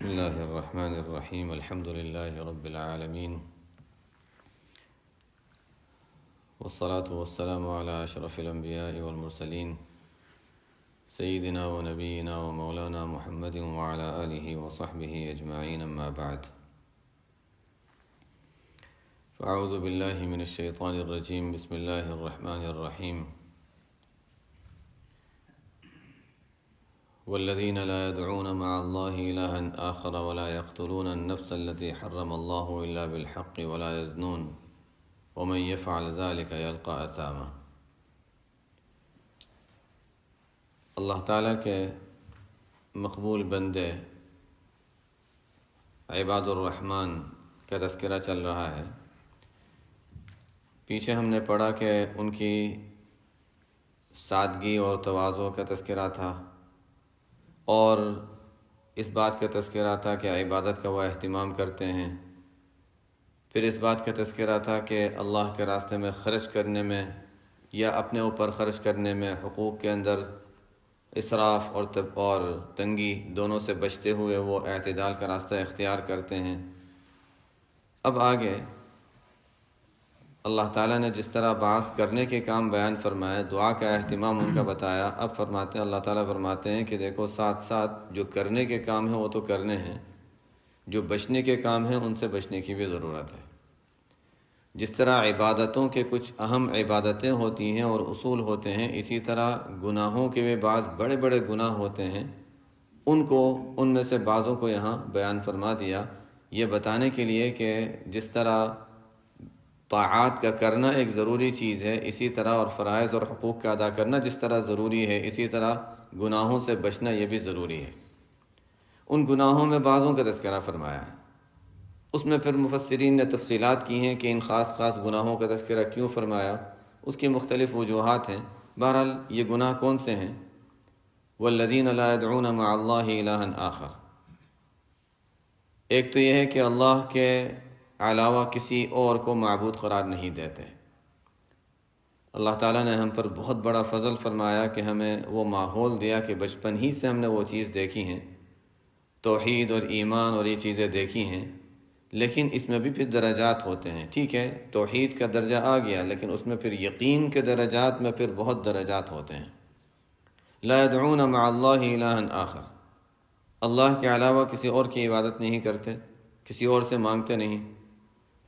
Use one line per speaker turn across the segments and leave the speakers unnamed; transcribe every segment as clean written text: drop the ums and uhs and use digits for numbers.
بسم الله الرحمن الرحيم الحمد لله رب العالمين والصلاة والسلام على أشرف الأنبياء والمرسلين سيدنا ونبينا ومولانا محمد وعلى آله وصحبه أجمعين أما بعد فأعوذ بالله من الشيطان الرجيم بسم الله الرحمن الرحيم والذين لا يدعون مع الله إلها آخر ولا يقتلون النفس التي حرم الله إلا بالحق ولا يزنون ومن يفعل ذلك يلقى أثاما۔ اللہ تعالیٰ کے مقبول بندے عباد الرحمن کا تذکرہ چل رہا ہے۔ پیچھے ہم نے پڑھا کہ ان کی سادگی اور تواضع کا تذکرہ تھا، اور اس بات کا تذکرہ تھا کہ عبادت کا وہ اہتمام کرتے ہیں۔ پھر اس بات کا تذکرہ تھا کہ اللہ کے راستے میں خرچ کرنے میں یا اپنے اوپر خرچ کرنے میں حقوق کے اندر اسراف اور تنگی دونوں سے بچتے ہوئے وہ اعتدال کا راستہ اختیار کرتے ہیں۔ اب آگے اللہ تعالیٰ نے جس طرح بعث کرنے کے کام بیان فرمائے، دعا کا اہتمام ان کا بتایا، اب فرماتے ہیں اللہ تعالیٰ فرماتے ہیں کہ دیکھو ساتھ ساتھ جو کرنے کے کام ہیں وہ تو کرنے ہیں، جو بچنے کے کام ہیں ان سے بچنے کی بھی ضرورت ہے۔ جس طرح عبادتوں کے کچھ اہم عبادتیں ہوتی ہیں اور اصول ہوتے ہیں، اسی طرح گناہوں کے بھی بعض بڑے بڑے گناہ ہوتے ہیں، ان میں سے بعضوں کو یہاں بیان فرما دیا، یہ بتانے کے لیے کہ جس طرح طاعات کا کرنا ایک ضروری چیز ہے، اسی طرح اور فرائض اور حقوق کا ادا کرنا جس طرح ضروری ہے، اسی طرح گناہوں سے بچنا یہ بھی ضروری ہے۔ ان گناہوں میں بعضوں کا تذکرہ فرمایا ہے، اس میں پھر مفسرین نے تفصیلات کی ہیں کہ ان خاص گناہوں کا تذکرہ کیوں فرمایا، اس کی مختلف وجوہات ہیں۔ بہرحال یہ گناہ کون سے ہیں؟ والذین لا يدعون مع اللہ الہا آخر، ایک تو یہ ہے کہ اللہ کے علاوہ کسی اور کو معبود قرار نہیں دیتے۔ اللہ تعالیٰ نے ہم پر بہت بڑا فضل فرمایا کہ ہمیں وہ ماحول دیا کہ بچپن ہی سے ہم نے وہ چیز دیکھی ہیں، توحید اور ایمان اور یہ چیزیں دیکھی ہیں، لیکن اس میں بھی پھر درجات ہوتے ہیں۔ ٹھیک ہے، توحید کا درجہ آ گیا، لیکن اس میں پھر یقین کے درجات میں پھر بہت درجات ہوتے ہیں۔ لا يدعون مع اللہ الہا آخر، اللہ کے علاوہ کسی اور کی عبادت نہیں کرتے، کسی اور سے مانگتے نہیں۔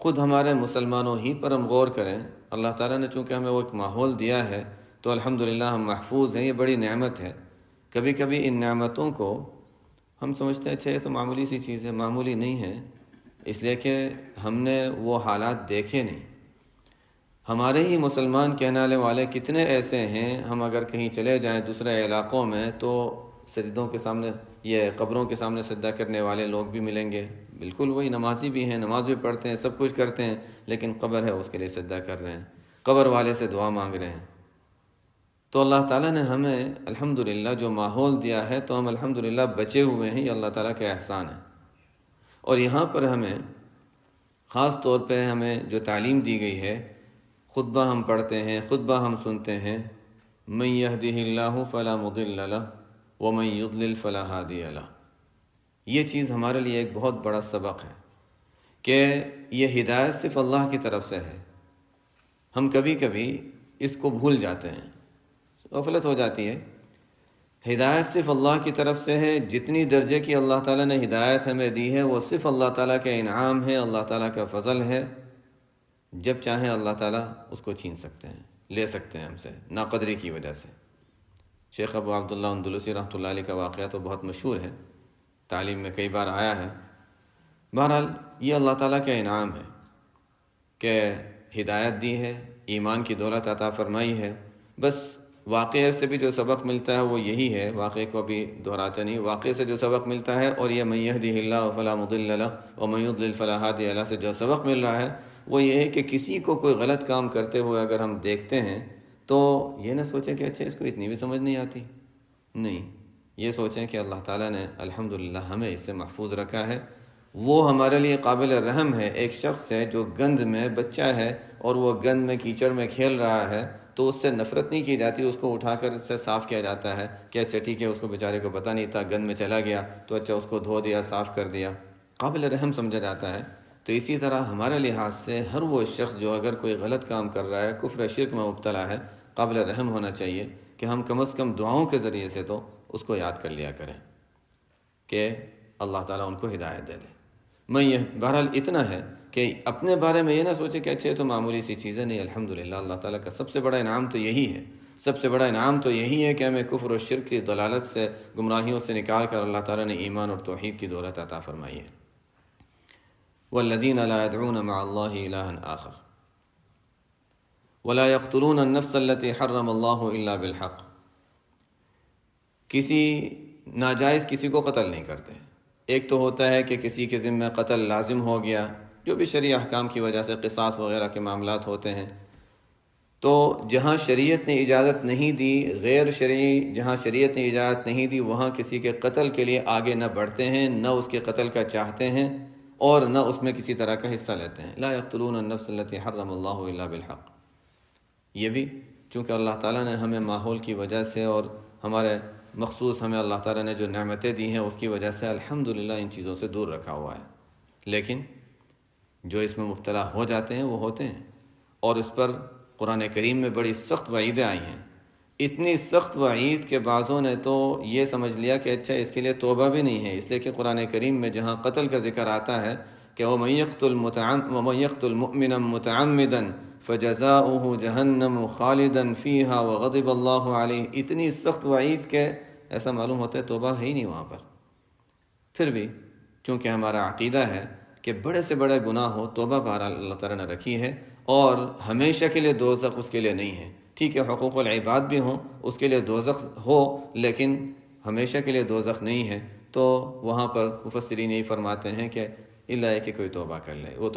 خود ہمارے مسلمانوں ہی پر ہم غور کریں، اللہ تعالیٰ نے چونکہ ہمیں وہ ایک ماحول دیا ہے تو الحمدللہ ہم محفوظ ہیں، یہ بڑی نعمت ہے۔ کبھی کبھی ان نعمتوں کو ہم سمجھتے ہیں اچھا یہ تو معمولی سی چیز ہے، معمولی نہیں ہے، اس لیے کہ ہم نے وہ حالات دیکھے نہیں۔ ہمارے ہی مسلمان کہنے والے کتنے ایسے ہیں، ہم اگر کہیں چلے جائیں دوسرے علاقوں میں تو سجدوں کے سامنے، یہ قبروں کے سامنے سجدہ کرنے والے لوگ بھی ملیں گے، بالکل وہی نمازی بھی ہیں، نماز بھی پڑھتے ہیں، سب کچھ کرتے ہیں، لیکن قبر ہے اس کے لیے سجدہ کر رہے ہیں، قبر والے سے دعا مانگ رہے ہیں۔ تو اللہ تعالیٰ نے ہمیں الحمدللہ جو ماحول دیا ہے تو ہم الحمدللہ بچے ہوئے ہیں، یہ اللہ تعالیٰ کا احسان ہے۔ اور یہاں پر ہمیں خاص طور پہ ہمیں جو تعلیم دی گئی ہے، خطبہ ہم پڑھتے ہیں، خطبہ ہم سنتے ہیں، من یہدہ اللہ فلا مضل لہ ومن یضلل فلا ہادی لہ، یہ چیز ہمارے لیے ایک بہت بڑا سبق ہے کہ یہ ہدایت صرف اللہ کی طرف سے ہے۔ ہم کبھی کبھی اس کو بھول جاتے ہیں، غفلت ہو جاتی ہے۔ ہدایت صرف اللہ کی طرف سے ہے، جتنی درجے کی اللہ تعالیٰ نے ہدایت ہمیں دی ہے وہ صرف اللہ تعالیٰ کا انعام ہے، اللہ تعالیٰ کا فضل ہے۔ جب چاہیں اللہ تعالیٰ اس کو چھین سکتے ہیں، لے سکتے ہیں ہم سے ناقدری کی وجہ سے۔ شیخ ابو عبداللہ اندلسی رحمۃ اللہ علیہ کا واقعہ تو بہت مشہور ہے، تعلیم میں کئی بار آیا ہے۔ بہرحال یہ اللہ تعالیٰ کا انعام ہے کہ ہدایت دی ہے، ایمان کی دولت عطا فرمائی ہے۔ بس واقعے سے بھی جو سبق ملتا ہے وہ یہی ہے، واقعے کو ابھی دہراتے نہیں، واقعے سے جو سبق ملتا ہے اور یہ من یہدہ اللہ فلا مضل لہ ومن یضلل فلا ہادی لہ سے جو سبق مل رہا ہے وہ یہ ہے کہ کسی کو کوئی غلط کام کرتے ہوئے اگر ہم دیکھتے ہیں تو یہ نہ سوچیں کہ اچھا اس کو اتنی بھی سمجھ نہیں آتی، نہیں، یہ سوچیں کہ اللہ تعالیٰ نے الحمدللہ ہمیں اس سے محفوظ رکھا ہے۔ وہ ہمارے لیے قابل رحم ہے۔ ایک شخص ہے جو گند میں بچہ ہے اور وہ گند میں کیچڑ میں کھیل رہا ہے، تو اس سے نفرت نہیں کی جاتی، اس کو اٹھا کر سے صاف کیا جاتا ہے کہ اچھا ٹھیک ہے، اس کو بیچارے کو پتہ نہیں تھا، گند میں چلا گیا تو اچھا اس کو دھو دیا، صاف کر دیا، قابل رحم سمجھا جاتا ہے۔ تو اسی طرح ہمارے لحاظ سے ہر وہ شخص جو اگر کوئی غلط کام کر رہا ہے، کفر شرک میں مبتلا ہے، قابل رحم ہونا چاہیے کہ ہم کم از کم دعاؤں کے ذریعے سے تو اس کو یاد کر لیا کریں کہ اللہ تعالیٰ ان کو ہدایت دے دے۔ میں یہ بہرحال اتنا ہے کہ اپنے بارے میں یہ نہ سوچے کہ اچھا یہ تو معمولی سی چیزیں، نہیں، الحمدللہ اللہ تعالیٰ کا سب سے بڑا انعام تو یہی ہے، سب سے بڑا انعام تو یہی ہے کہ ہمیں کفر و شرک کی ضلالت سے، گمراہیوں سے نکال کر اللہ تعالیٰ نے ایمان اور توحید کی دولت عطا فرمائی ہے۔ والذین لا يدعون مع اللہ الہا آخر ولا يقتلون النفس التي حرم اللہ الا بالحق، کسی ناجائز کسی کو قتل نہیں کرتے۔ ایک تو ہوتا ہے کہ کسی کے ذمہ قتل لازم ہو گیا، جو بھی شرعی احکام کی وجہ سے قصاص وغیرہ کے معاملات ہوتے ہیں، تو جہاں شریعت نے اجازت نہیں دی، غیر شرعی جہاں شریعت نے اجازت نہیں دی، وہاں کسی کے قتل کے لیے آگے نہ بڑھتے ہیں، نہ اس کے قتل کا چاہتے ہیں، اور نہ اس میں کسی طرح کا حصہ لیتے ہیں۔ لا يقتلون النفس التي حرم اللہ الا بالحق، یہ بھی چونکہ اللہ تعالیٰ نے ہمیں ماحول کی وجہ سے اور ہمارے مخصوص ہمیں اللہ تعالیٰ نے جو نعمتیں دی ہیں اس کی وجہ سے الحمدللہ ان چیزوں سے دور رکھا ہوا ہے، لیکن جو اس میں مبتلا ہو جاتے ہیں وہ ہوتے ہیں، اور اس پر قرآن کریم میں بڑی سخت وعیدیں آئی ہیں۔ اتنی سخت وعید کہ بعضوں نے تو یہ سمجھ لیا کہ اچھا اس کے لیے توبہ بھی نہیں ہے، اس لیے کہ قرآن کریم میں جہاں قتل کا ذکر آتا ہے کہ وَمَن يَقْتُلْ مُؤْمِنًا مُتَعَمِّدًا فَجَزَاؤُهُ جَهَنَّمُ خَالِدًا فِيهَا وَغَضِبَ اللَّهُ عَلَيْهِ، اتنی سخت وعید کہ ایسا معلوم ہوتا ہے توبہ ہے ہی نہیں وہاں پر۔ پھر بھی چونکہ ہمارا عقیدہ ہے کہ بڑے سے بڑے گناہ ہو، توبہ بہرحال اللہ تعالیٰ نے رکھی ہے، اور ہمیشہ کے لیے دوزخ اس کے لیے نہیں ہے۔ ٹھیک ہے، حقوق العباد بھی ہوں، اس کے لیے دوزخ ہو، لیکن ہمیشہ کے لیے دوزخ نہیں ہے۔ تو وہاں پر مفسرین یہی فرماتے ہیں کہ اللہ ہے کہ کوئی توبہ کر لے، وہ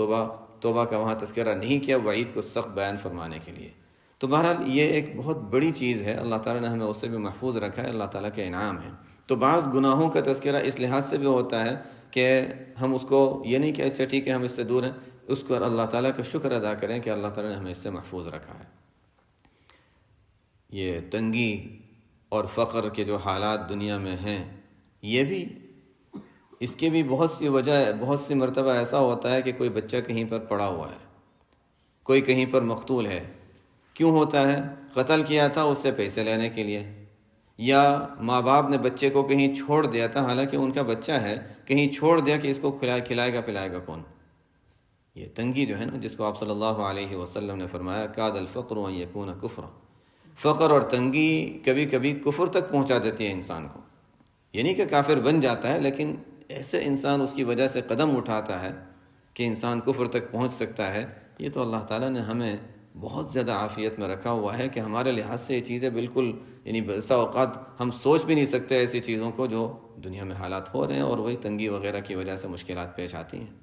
توبہ کا وہاں تذکرہ نہیں کیا، وعید کو سخت بیان فرمانے کے لیے۔ تو بہرحال یہ ایک بہت بڑی چیز ہے، اللہ تعالیٰ نے ہمیں اس سے بھی محفوظ رکھا ہے، اللہ تعالیٰ کے انعام ہے۔ تو بعض گناہوں کا تذکرہ اس لحاظ سے بھی ہوتا ہے کہ ہم اس کو یہ نہیں کہ اچھا ٹھیک ہے ہم اس سے دور ہیں، اس کو اللہ تعالیٰ کا شکر ادا کریں کہ اللہ تعالیٰ نے ہمیں اس سے محفوظ رکھا ہے۔ یہ تنگی اور فقر کے جو حالات دنیا میں ہیں، یہ بھی اس کے بھی بہت سی وجہ ہے۔ بہت سی مرتبہ ایسا ہوتا ہے کہ کوئی بچہ کہیں پر پڑا ہوا ہے، کوئی کہیں پر مقتول ہے۔ کیوں ہوتا ہے؟ قتل کیا تھا اس سے پیسے لینے کے لیے، یا ماں باپ نے بچے کو کہیں چھوڑ دیا تھا، حالانکہ ان کا بچہ ہے، کہیں چھوڑ دیا کہ اس کو کھلائے گا پلائے گا کون؟ یہ تنگی جو ہے نا، جس کو آپ صلی اللہ علیہ وسلم نے فرمایا کاد الفقر ان یکون کفرا، فقر اور تنگی کبھی کبھی کفر تک پہنچا دیتی ہے انسان کو۔ یہ نہیں کہ کافر بن جاتا ہے، لیکن ایسے انسان اس کی وجہ سے قدم اٹھاتا ہے کہ انسان کفر تک پہنچ سکتا ہے۔ یہ تو اللہ تعالیٰ نے ہمیں بہت زیادہ عافیت میں رکھا ہوا ہے کہ ہمارے لحاظ سے یہ چیزیں بالکل، یعنی بسا اوقات ہم سوچ بھی نہیں سکتے ایسی چیزوں کو جو دنیا میں حالات ہو رہے ہیں، اور وہی تنگی وغیرہ کی وجہ سے مشکلات پیش آتی ہیں۔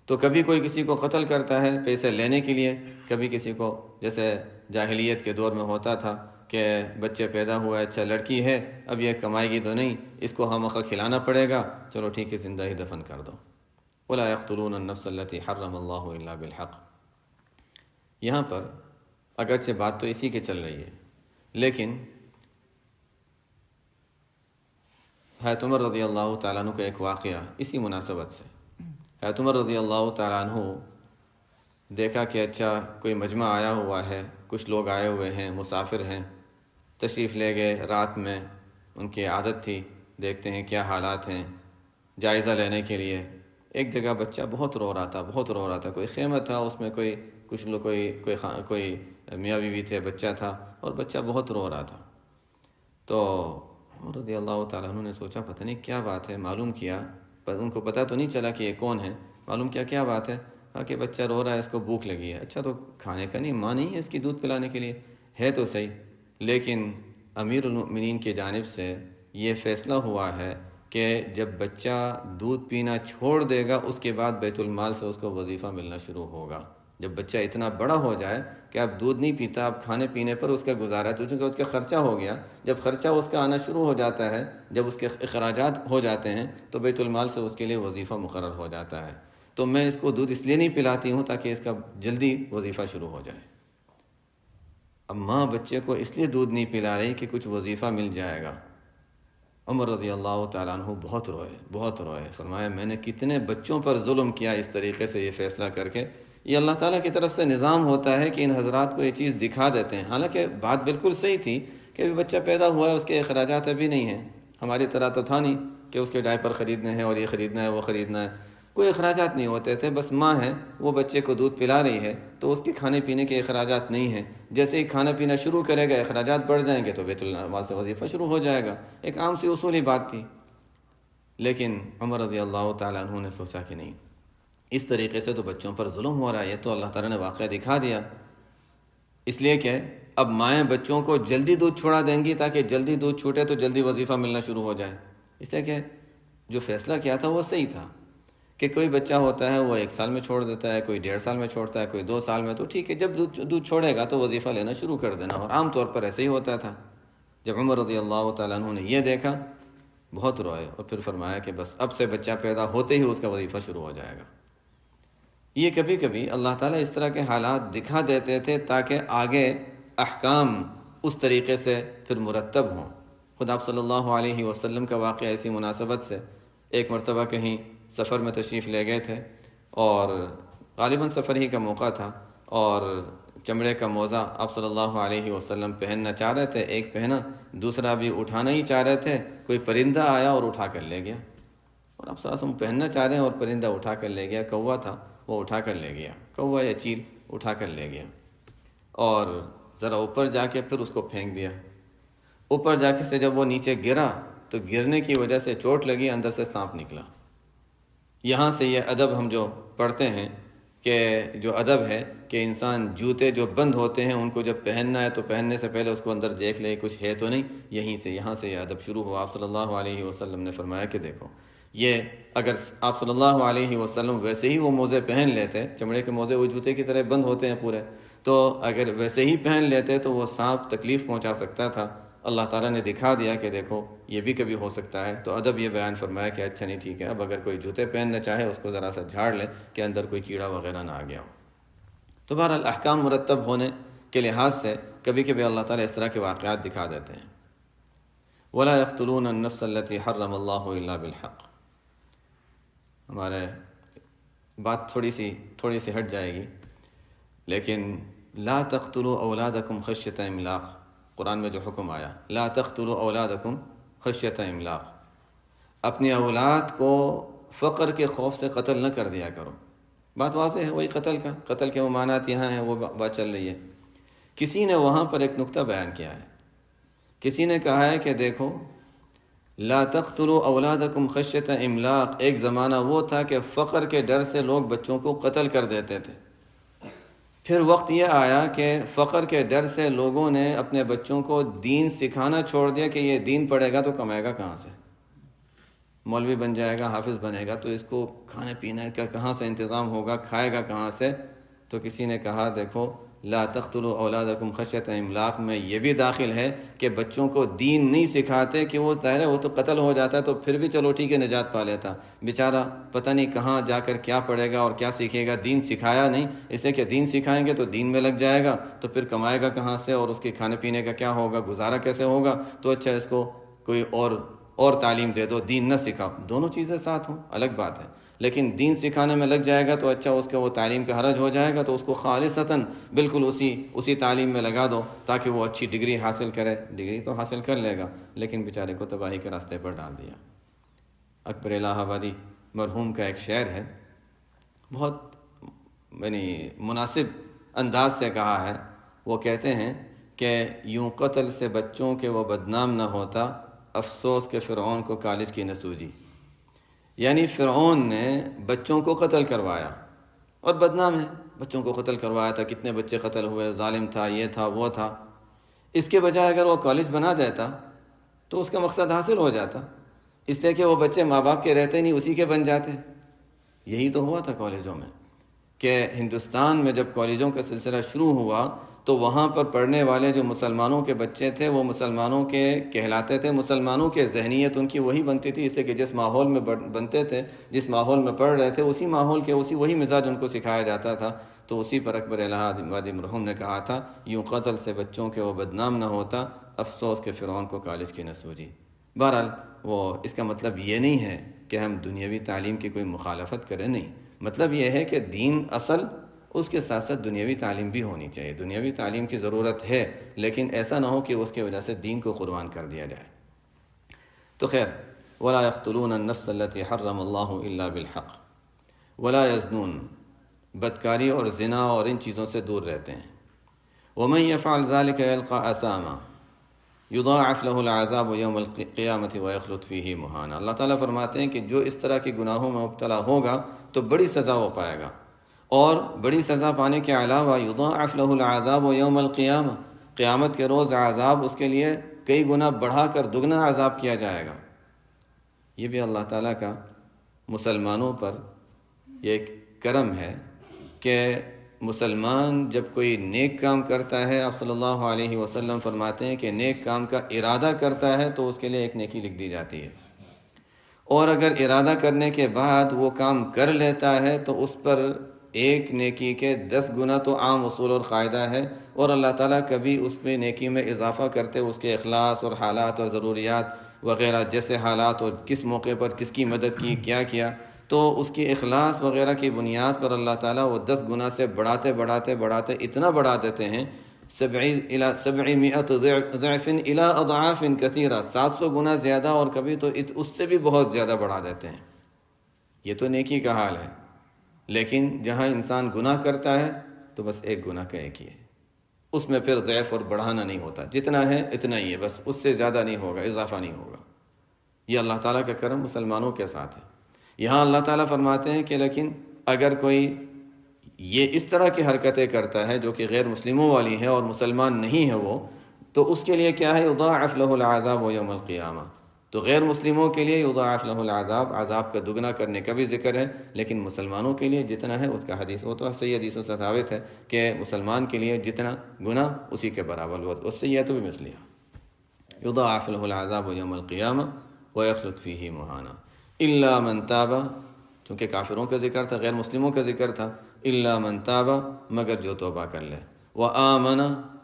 تو کبھی کوئی کسی کو قتل کرتا ہے پیسے لینے کے لیے، کبھی کسی کو، جیسے جاہلیت کے دور میں ہوتا تھا کہ بچے پیدا ہوا ہے، اچھا لڑکی ہے، اب یہ کمائے گی تو نہیں، اس کو ہمخواہ کھلانا پڑے گا، چلو ٹھیک ہے زندہ ہی دفن کر دو۔ وَلَا يَقْتُلُونَ النَّفْسَ الَّتِي حَرَّمَ اللَّهُ إِلَّا بِالْحَقِّ۔ یہاں پر اگرچہ بات تو اسی کی چل رہی ہے، لیکن حضرت عمر رضی اللہ تعالیٰ عنہ کا ایک واقعہ اسی مناسبت سے۔ حضرت عمر رضی اللہ تعالیٰ عنہ دیکھا کہ اچھا کوئی مجمع آیا ہوا ہے، کچھ لوگ آئے ہوئے ہیں، مسافر ہیں، تشریف لے گئے رات میں، ان کی عادت تھی دیکھتے ہیں کیا حالات ہیں، جائزہ لینے کے لیے۔ ایک جگہ بچہ بہت رو رہا تھا، کوئی خیمہ تھا، اس میں کچھ لوگ کوئی میاں بیوی تھے، بچہ تھا، اور بچہ بہت رو رہا تھا۔ تو عمر رضی اللہ تعالیٰ عنہ نے سوچا پتہ نہیں کیا بات ہے، معلوم کیا، پر ان کو پتہ تو نہیں چلا کہ یہ کون ہے، معلوم کیا بات ہے، کہ بچہ رو رہا ہے، اس کو بھوک لگی ہے۔ اچھا تو کھانے کا نہیں، ماں نہیں ہے اس کی دودھ پلانے کے لیے؟ ہے تو صحیح، لیکن امیر المؤمنین کی جانب سے یہ فیصلہ ہوا ہے کہ جب بچہ دودھ پینا چھوڑ دے گا، اس کے بعد بیت المال سے اس کو وظیفہ ملنا شروع ہوگا۔ جب بچہ اتنا بڑا ہو جائے کہ اب دودھ نہیں پیتا، اب کھانے پینے پر اس کا گزارا ہے، تو چونکہ اس کا خرچہ ہو گیا، جب خرچہ اس کا آنا شروع ہو جاتا ہے، جب اس کے اخراجات ہو جاتے ہیں، تو بیت المال سے اس کے لیے وظیفہ مقرر ہو جاتا ہے۔ تو میں اس کو دودھ اس لیے نہیں پلاتی ہوں تاکہ اس کا جلدی وظیفہ شروع ہو جائے۔ اب ماں بچے کو اس لیے دودھ نہیں پلا رہی کہ کچھ وظیفہ مل جائے گا۔ عمر رضی اللہ تعالیٰ عنہ بہت روئے، فرمایا میں نے کتنے بچوں پر ظلم کیا اس طریقے سے یہ فیصلہ کر کے۔ یہ اللہ تعالیٰ کی طرف سے نظام ہوتا ہے کہ ان حضرات کو یہ چیز دکھا دیتے ہیں، حالانکہ بات بالکل صحیح تھی کہ ابھی بچہ پیدا ہوا ہے، اس کے اخراجات ابھی نہیں ہیں، ہماری طرح تو تھا نہیں کہ اس کے ڈائپر خریدنے ہیں اور یہ خریدنا ہے وہ خریدنا ہے، کوئی اخراجات نہیں ہوتے تھے، بس ماں ہے وہ بچے کو دودھ پلا رہی ہے تو اس کے کھانے پینے کے اخراجات نہیں ہیں، جیسے ہی کھانا پینا شروع کرے گا اخراجات بڑھ جائیں گے تو بیت المال سے وظیفہ شروع ہو جائے گا، ایک عام سی اصولی بات تھی۔ لیکن عمر رضی اللہ تعالیٰ عنہ نے سوچا کہ نہیں، اس طریقے سے تو بچوں پر ظلم ہو رہا ہے، یہ تو اللہ تعالیٰ نے واقعہ دکھا دیا، اس لیے کہ اب مائیں بچوں کو جلدی دودھ چھوڑا دیں گی تاکہ جلدی دودھ چھوٹے تو جلدی وظیفہ ملنا شروع ہو جائے۔ اس لیے کہ جو فیصلہ کیا تھا وہ صحیح تھا کہ کوئی بچہ ہوتا ہے وہ 1 سال میں چھوڑ دیتا ہے، کوئی 1.5 سال میں چھوڑتا ہے، کوئی 2 سال میں، تو ٹھیک ہے جب دودھ چھوڑے گا تو وظیفہ لینا شروع کر دینا، اور عام طور پر ایسے ہی ہوتا تھا۔ جب عمر رضی اللہ تعالیٰ عنہ نے یہ دیکھا بہت روئے اور پھر فرمایا کہ بس اب سے بچہ پیدا ہوتے ہی اس کا وظیفہ شروع ہو جائے گا۔ یہ کبھی کبھی اللہ تعالیٰ اس طرح کے حالات دکھا دیتے تھے تاکہ آگے احکام اس طریقے سے پھر مرتب ہوں۔ خود آپ صلی اللہ علیہ وسلم کا واقعہ ایسی مناسبت سے ایک مرتبہ کہیں سفر میں تشریف لے گئے تھے اور غالباً سفر ہی کا موقع تھا، اور چمڑے کا موزہ آپ صلی اللہ علیہ وسلم پہننا چاہ رہے تھے، ایک پہنا، دوسرا بھی اٹھانا ہی چاہ رہے تھے، کوئی پرندہ آیا اور اٹھا کر لے گیا، اور آپ صلی اللہ علیہ وسلم پہننا چاہ رہے ہیں اور پرندہ اٹھا کر لے گیا، کوا تھا وہ اٹھا کر لے گیا، کوا یا چیل اٹھا کر لے گیا، اور ذرا اوپر جا کے پھر اس کو پھینک دیا۔ اوپر جا کے سے جب وہ نیچے گرا تو گرنے کی وجہ سے چوٹ لگی، اندر سے سانپ نکلا۔ یہاں سے یہ ادب ہم جو پڑھتے ہیں کہ جو ادب ہے کہ انسان جوتے جو بند ہوتے ہیں ان کو جب پہننا ہے تو پہننے سے پہلے اس کو اندر دیکھ لے کچھ ہے تو نہیں، یہاں سے یہ ادب شروع ہوا۔ آپ صلی اللہ علیہ وسلم نے فرمایا کہ دیکھو یہ اگر آپ صلی اللہ علیہ وسلم ویسے ہی وہ موزے پہن لیتے، چمڑے کے موزے وہ جوتے کی طرح بند ہوتے ہیں پورے، تو اگر ویسے ہی پہن لیتے تو وہ سانپ تکلیف پہنچا سکتا تھا۔ اللہ تعالیٰ نے دکھا دیا کہ دیکھو یہ بھی کبھی ہو سکتا ہے، تو ادب یہ بیان فرمایا کہ اچھا نہیں ٹھیک ہے، اب اگر کوئی جوتے پہننا چاہے اس کو ذرا سا جھاڑ لے کہ اندر کوئی کیڑا وغیرہ نہ آ گیا ہو۔ تو بہرحال احکام مرتب ہونے کے لحاظ سے کبھی کبھی اللہ تعالیٰ اس طرح کے واقعات دکھا دیتے ہیں۔ وَلَا يَقْتُلُونَ النَّفْسَ الَّتِي حَرَّمَ اللَّهُ إِلَّا بِالْحَقِّ۔ ہمارے بات تھوڑی سی ہٹ جائے گی، لیکن لا تقتلوا اولادکم خشیۃ املاق، قرآن میں جو حکم آیا لا تقتلوا اولادکم خشیۃ املاق، اپنی اولاد کو فقر کے خوف سے قتل نہ کر دیا کرو۔ بات واضح ہے، وہی قتل کے ممانعات یہاں ہیں، وہ بات چل رہی ہے۔ کسی نے وہاں پر ایک نقطہ بیان کیا ہے، کسی نے کہا ہے کہ دیکھو لا تقتلوا اولادکم خشیۃ املاق، ایک زمانہ وہ تھا کہ فقر کے ڈر سے لوگ بچوں کو قتل کر دیتے تھے، پھر وقت یہ آیا کہ فقر کے ڈر سے لوگوں نے اپنے بچوں کو دین سکھانا چھوڑ دیا کہ یہ دین پڑھے گا تو کمائے گا کہاں سے، مولوی بن جائے گا، حافظ بنے گا تو اس کو کھانے پینے کا کہاں سے انتظام ہوگا، کھائے گا کہاں سے۔ تو کسی نے کہا دیکھو لا تقتلوا اولادکم خشیۃ املاق میں یہ بھی داخل ہے کہ بچوں کو دین نہیں سکھاتے کہ وہ ظاہر ہے وہ تو قتل ہو جاتا ہے تو پھر بھی چلو ٹھیک ہے نجات پا لیتا، بیچارہ پتہ نہیں کہاں جا کر کیا پڑھے گا اور کیا سیکھے گا، دین سکھایا نہیں، اسے کہ دین سکھائیں گے تو دین میں لگ جائے گا تو پھر کمائے گا کہاں سے اور اس کے کھانے پینے کا کیا ہوگا، گزارا کیسے ہوگا، تو اچھا اس کو کوئی اور تعلیم دے دو، دین نہ سکھاؤ۔ دونوں چیزیں ساتھ ہوں الگ بات ہے، لیکن دین سکھانے میں لگ جائے گا تو اچھا اس کا وہ تعلیم کا حرج ہو جائے گا، تو اس کو خالصتاً بالکل اسی تعلیم میں لگا دو تاکہ وہ اچھی ڈگری حاصل کرے، ڈگری تو حاصل کر لے گا لیکن بیچارے کو تباہی کے راستے پر ڈال دیا۔ اکبر الہ آبادی مرحوم کا ایک شعر ہے، بہت مناسب انداز سے کہا ہے، وہ کہتے ہیں کہ یوں قتل سے بچوں کے وہ بدنام نہ ہوتا، افسوس کہ فرعون کو کالج کی نہ سوجی۔ یعنی فرعون نے بچوں کو قتل کروایا اور بدنام ہے، بچوں کو قتل کروایا تھا، کتنے بچے قتل ہوئے، ظالم تھا، یہ تھا وہ تھا، اس کے بجائے اگر وہ کالج بنا دیتا تو اس کا مقصد حاصل ہو جاتا، اس لیے کہ وہ بچے ماں باپ کے رہتے نہیں اسی کے بن جاتے۔ یہی تو ہوا تھا کالجوں میں کہ ہندوستان میں جب کالجوں کا سلسلہ شروع ہوا تو وہاں پر پڑھنے والے جو مسلمانوں کے بچے تھے وہ مسلمانوں کے کہلاتے تھے، مسلمانوں کے ذہنیت ان کی وہی بنتی تھی، اس لیے کہ جس ماحول میں بنتے تھے، جس ماحول میں پڑھ رہے تھے، اسی ماحول کے وہی مزاج ان کو سکھایا جاتا تھا۔ تو اسی پر اکبر الہ آبادی مرحوم نے کہا تھا، یوں قتل سے بچوں کے وہ بدنام نہ ہوتا، افسوس کہ فرعون کو کالج کی نہ سوجی۔ بہرحال وہ اس کا مطلب یہ نہیں ہے کہ ہم دنیاوی تعلیم کی کوئی مخالفت کریں، نہیں، مطلب یہ ہے کہ دین اصل، اس کے ساتھ ساتھ دنیاوی تعلیم بھی ہونی چاہیے۔ دنیاوی تعلیم کی ضرورت ہے، لیکن ایسا نہ ہو کہ اس کی وجہ سے دین کو قربان کر دیا جائے۔ تو خیر، ولا يقتلون النفس التي حرم الله الا بالحق ولا يزنون، بدکاری اور زنا اور ان چیزوں سے دور رہتے ہیں۔ ومن يفعل ذلك يلقى اثاما یضاعف له العذاب یوم القیامت ویخلد فیہ مہانا۔ اللہ تعالیٰ فرماتے ہیں کہ جو اس طرح کے گناہوں میں مبتلا ہوگا تو بڑی سزا وہ پائے گا، اور بڑی سزا پانے کے علاوہ یضاعف له العذاب یوم القیامہ، قیامت کے روز عذاب اس کے لیے کئی گنا بڑھا کر دگنا عذاب کیا جائے گا۔ یہ بھی اللہ تعالیٰ کا مسلمانوں پر یہ ایک کرم ہے کہ مسلمان جب کوئی نیک کام کرتا ہے، آپ صلی اللہ علیہ وسلم فرماتے ہیں کہ نیک کام کا ارادہ کرتا ہے تو اس کے لیے ایک نیکی لکھ دی جاتی ہے، اور اگر ارادہ کرنے کے بعد وہ کام کر لیتا ہے تو اس پر ایک نیکی کے 10 گنا تو عام اصول اور قاعدہ ہے، اور اللہ تعالیٰ کبھی اس میں نیکی میں اضافہ کرتے اس کے اخلاص اور حالات اور ضروریات وغیرہ، جیسے حالات اور کس موقع پر کس کی مدد کی، کیا کیا، تو اس کی اخلاص وغیرہ کی بنیاد پر اللہ تعالیٰ وہ 10 گنا سے بڑھاتے اتنا بڑھا دیتے ہیں، 700 ضعف الی اضعاف کثیرہ، 700 گنا زیادہ، اور کبھی تو اس سے بھی بہت زیادہ بڑھا دیتے ہیں۔ یہ تو نیکی کا حال ہے، لیکن جہاں انسان گناہ کرتا ہے تو بس ایک گناہ کا ایک ہی ہے، اس میں پھر ضعف اور بڑھانا نہیں ہوتا، جتنا ہے اتنا ہی ہے، بس اس سے زیادہ نہیں ہوگا، اضافہ نہیں ہوگا۔ یہ اللہ تعالیٰ کا کرم مسلمانوں کے ساتھ ہے۔ یہاں اللہ تعالیٰ فرماتے ہیں کہ لیکن اگر کوئی یہ اس طرح کی حرکتیں کرتا ہے جو کہ غیر مسلموں والی ہے اور مسلمان نہیں ہے وہ، تو اس کے لیے کیا ہے؟ یضاعف له العذاب یوم القیامہ، تو غیر مسلموں کے لیے یضاعف له العذاب، عذاب کا دگنا کرنے کا بھی ذکر ہے، لیکن مسلمانوں کے لیے جتنا ہے اس کا حدیث، وہ تو صحیح حدیثوں سے ثابت ہے کہ مسلمان کے لیے جتنا گناہ اسی کے برابر، والسیئۃ بمثلها، یضاعف له العذاب یوم القیامہ ویخلد فیہ مہانا الا من تاب، چونکہ کافروں کا ذکر تھا، غیر مسلموں کا ذکر تھا، الا من تاب، مگر جو توبہ کر لے، وآمن،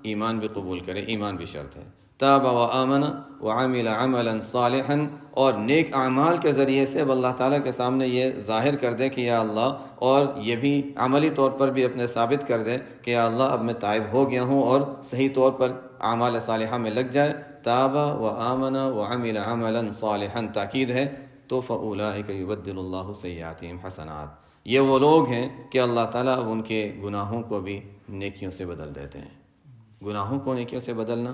ایمان بھی قبول کرے، ایمان بھی شرط ہے، تاب وآمن وعمل عملا صالحا، اور نیک اعمال کے ذریعے سے اب اللہ تعالیٰ کے سامنے یہ ظاہر کر دے کہ یا اللہ، اور یہ بھی عملی طور پر بھی اپنے ثابت کر دے کہ یا اللہ اب میں تائب ہو گیا ہوں، اور صحیح طور پر اعمال صالحہ میں لگ جائے، تاب وآمن وعمل عملا صالحا، تاکید ہے، تو فَأُولَٰئِكَ يُبَدِّلُ اللَّهُ سَيِّئَاتِهِمْ حَسَنَاتٍ، یہ وہ لوگ ہیں کہ اللہ تعالیٰ اب ان کے گناہوں کو بھی نیکیوں سے بدل دیتے ہیں۔ گناہوں کو نیکیوں سے بدلنا،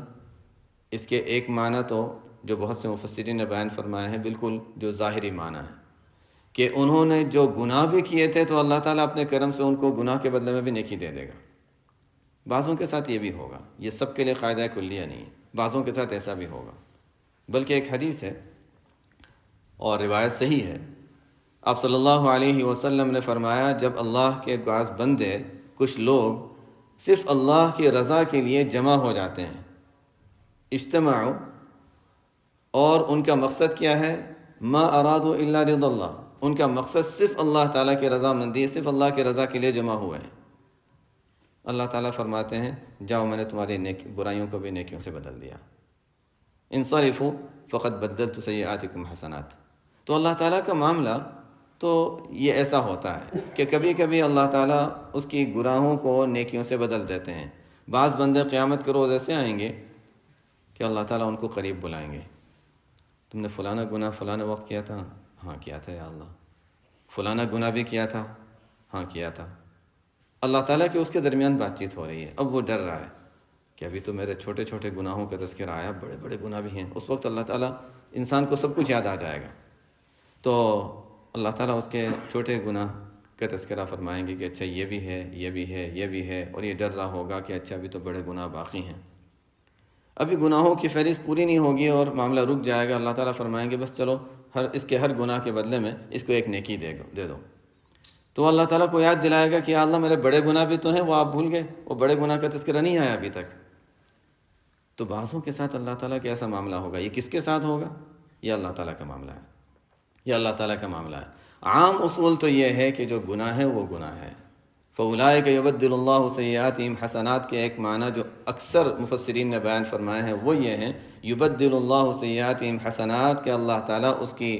اس کے ایک معنی تو جو بہت سے مفسرین نے بیان فرمایا ہے، بالکل جو ظاہری معنی ہے کہ انہوں نے جو گناہ بھی کیے تھے تو اللہ تعالیٰ اپنے کرم سے ان کو گناہ کے بدلے میں بھی نیکی دے دے گا۔ بعضوں کے ساتھ یہ بھی ہوگا، یہ سب کے لیے قاعدہ کلیہ نہیں ہے، بعضوں کے ساتھ ایسا بھی ہوگا۔ بلکہ ایک حدیث ہے اور روایت صحیح ہے، آپ صلی اللہ علیہ وسلم نے فرمایا، جب اللہ کے بعض بندے، کچھ لوگ صرف اللہ کی رضا کے لیے جمع ہو جاتے ہیں، اجتماعوا، اور ان کا مقصد کیا ہے؟ ما ارادوا الا رضا اللہ، ان کا مقصد صرف اللہ تعالیٰ کی رضا مندی، صرف اللہ کی رضا کے لیے جمع ہوئے ہیں، اللہ تعالیٰ فرماتے ہیں جاؤ میں نے تمہاری برائیوں کو بھی نیکیوں سے بدل دیا، انصرفوا فقد بدلت سیئاتکم حسنات۔ تو اللہ تعالیٰ کا معاملہ تو یہ ایسا ہوتا ہے کہ کبھی کبھی اللہ تعالیٰ اس کی گناہوں کو نیکیوں سے بدل دیتے ہیں۔ بعض بندے قیامت کے روز ایسے آئیں گے کہ اللہ تعالیٰ ان کو قریب بلائیں گے، تم نے فلانا گناہ فلانا وقت کیا تھا، ہاں کیا تھا یا اللہ، فلانا گناہ بھی کیا تھا، ہاں کیا تھا۔ اللہ تعالیٰ کے اس کے درمیان بات چیت ہو رہی ہے، اب وہ ڈر رہا ہے کہ ابھی تو میرے چھوٹے چھوٹے گناہوں کا تذکرہ آیا، بڑے بڑے گناہ بھی ہیں۔ اس وقت اللہ تعالیٰ انسان کو سب کچھ یاد آ جائے گا، تو اللہ تعالیٰ اس کے چھوٹے گناہ کا تذکرہ فرمائیں گے کہ اچھا یہ بھی ہے، یہ بھی ہے، یہ بھی ہے، اور یہ ڈر رہا ہوگا کہ اچھا ابھی تو بڑے گناہ باقی ہیں۔ ابھی گناہوں کی فہرست پوری نہیں ہوگی اور معاملہ رک جائے گا، اللہ تعالیٰ فرمائیں گے بس چلو اس کے ہر گناہ کے بدلے میں اس کو ایک نیکی دے دو۔ تو اللہ تعالیٰ کو یاد دلائے گا کہ یا اللہ میرے بڑے گناہ بھی تو ہیں، وہ آپ بھول گئے، وہ بڑے گناہ کا تذکرہ نہیں آیا ابھی تک۔ تو بعضوں کے ساتھ اللہ تعالیٰ کا ایسا معاملہ ہوگا، یہ کس کے ساتھ ہوگا؟ یہ اللہ تعالیٰ کا معاملہ ہے، یہ اللہ تعالیٰ کا معاملہ ہے۔ عام اصول تو یہ ہے کہ جو گناہ ہے وہ گناہ ہے۔ فَأُولَٰئِكَ يُبَدِّلُ اللَّهُ سَيِّئَاتِهِمْ حَسَنَات کے ایک معنی جو اکثر مفسرین نے بیان فرمائے ہیں وہ یہ ہیں، يُبَدِّلُ اللَّهُ سَيِّئَاتِهِمْ حَسَنَات، کہ اللہ تعالیٰ اس کی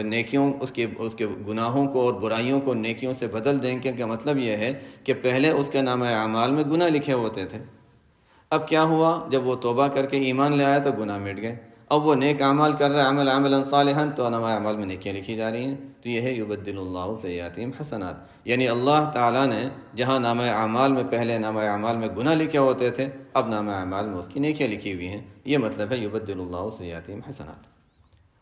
نیکیوں، اس کے گناہوں کو اور برائیوں کو نیکیوں سے بدل دیں گے۔ کا مطلب یہ ہے کہ پہلے اس کے نامہ اعمال میں گناہ لکھے ہوتے تھے، اب کیا ہوا، جب وہ توبہ کر کے ایمان لے آیا تو گناہ مٹ گئے، اب وہ نیک اعمال کر رہا ہے، عملا صالحا، تو نامہ اعمال میں نیکیاں لکھی جا رہی ہیں۔ تو یہ ہے یبدل اللہ سیئاتہم حسنات، یعنی اللہ تعالیٰ نے جہاں نامہ اعمال میں پہلے نامہ اعمال میں گناہ لکھے ہوتے تھے، اب نامہ اعمال میں اس کی نیکیاں لکھی ہوئی ہیں۔ یہ مطلب ہے یبدل اللہ سیئاتہم حسنات۔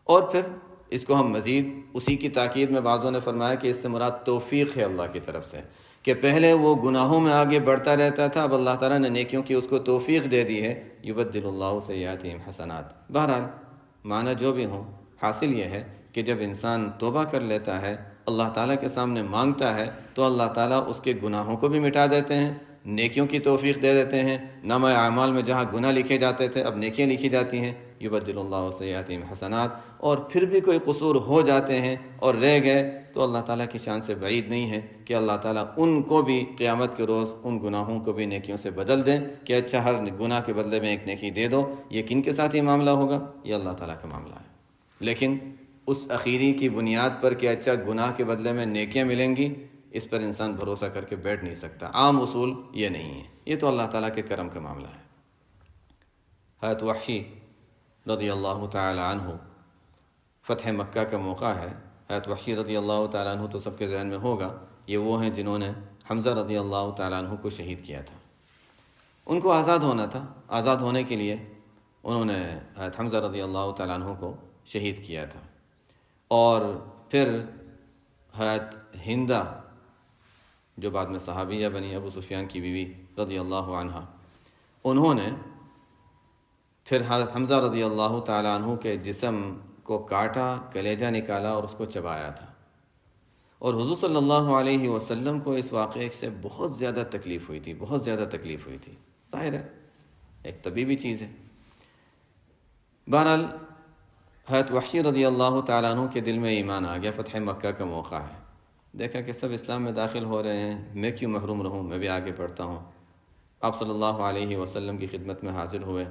اور پھر اس کو ہم مزید اسی کی تاکید میں بعضوں نے فرمایا کہ اس سے مراد توفیق ہے اللہ کی طرف سے، کہ پہلے وہ گناہوں میں آگے بڑھتا رہتا تھا، اب اللہ تعالیٰ نے نیکیوں کی اس کو توفیق دے دی ہے، یبدل اللہ سیئاتہم حسنات۔ بہرحال معنی جو بھی ہوں، حاصل یہ ہے کہ جب انسان توبہ کر لیتا ہے، اللہ تعالیٰ کے سامنے مانگتا ہے، تو اللہ تعالیٰ اس کے گناہوں کو بھی مٹا دیتے ہیں، نیکیوں کی توفیق دے دیتے ہیں۔ نامہ اعمال میں جہاں گناہ لکھے جاتے تھے اب نیکیاں لکھی جاتی ہیں، یبدل اللہ سیئاتہم حسنات۔ اور پھر بھی کوئی قصور ہو جاتے ہیں اور رہ گئے تو اللہ تعالیٰ کی شان سے بعید نہیں ہے کہ اللہ تعالیٰ ان کو بھی قیامت کے روز ان گناہوں کو بھی نیکیوں سے بدل دیں، کہ اچھا ہر گناہ کے بدلے میں ایک نیکی دے دو۔ یہ کن کے ساتھ یہ معاملہ ہوگا؟ یہ اللہ تعالیٰ کا معاملہ ہے۔ لیکن اس اخیری کی بنیاد پر کہ اچھا گناہ کے بدلے میں نیکیاں ملیں گی، اس پر انسان بھروسہ کر کے بیٹھ نہیں سکتا۔ عام اصول یہ نہیں ہے، یہ تو اللہ تعالیٰ کے کرم کا معاملہ ہے۔ حضرت وحشی رضی اللہ تعالی عنہ، فتح مکہ کا موقع ہے۔ حضرت وحشی رضی اللہ تعالیٰ عنہ تو سب کے ذہن میں ہوگا، یہ وہ ہیں جنہوں نے حمزہ رضی اللہ تعالیٰ عنہ کو شہید کیا تھا۔ ان کو آزاد ہونا تھا، آزاد ہونے کے لیے انہوں نے حضرت حمزہ رضی اللہ تعالیٰ عنہ کو شہید کیا تھا۔ اور پھر حضرت ہندہ جو بعد میں صحابیہ بنی، ابو سفیان کی بیوی رضی اللہ عنہ، انہوں نے پھر حضرت حمزہ رضی اللہ تعالیٰ عنہ کے جسم کو کاٹا، کلیجہ نکالا اور اس کو چبایا تھا۔ اور حضور صلی اللہ علیہ وسلم کو اس واقعے سے بہت زیادہ تکلیف ہوئی تھی، بہت زیادہ تکلیف ہوئی تھی۔ ظاہر ہے ایک طبیعی چیز ہے۔ بہرحال حضرت وحشی رضی اللہ تعالیٰ عنہ کے دل میں ایمان آ گیا، فتح مکہ کا موقع ہے، دیکھا کہ سب اسلام میں داخل ہو رہے ہیں، میں کیوں محروم رہوں، میں بھی آگے بڑھتا ہوں۔ آپ صلی اللہ علیہ وسلم کی خدمت میں حاضر ہوئے۔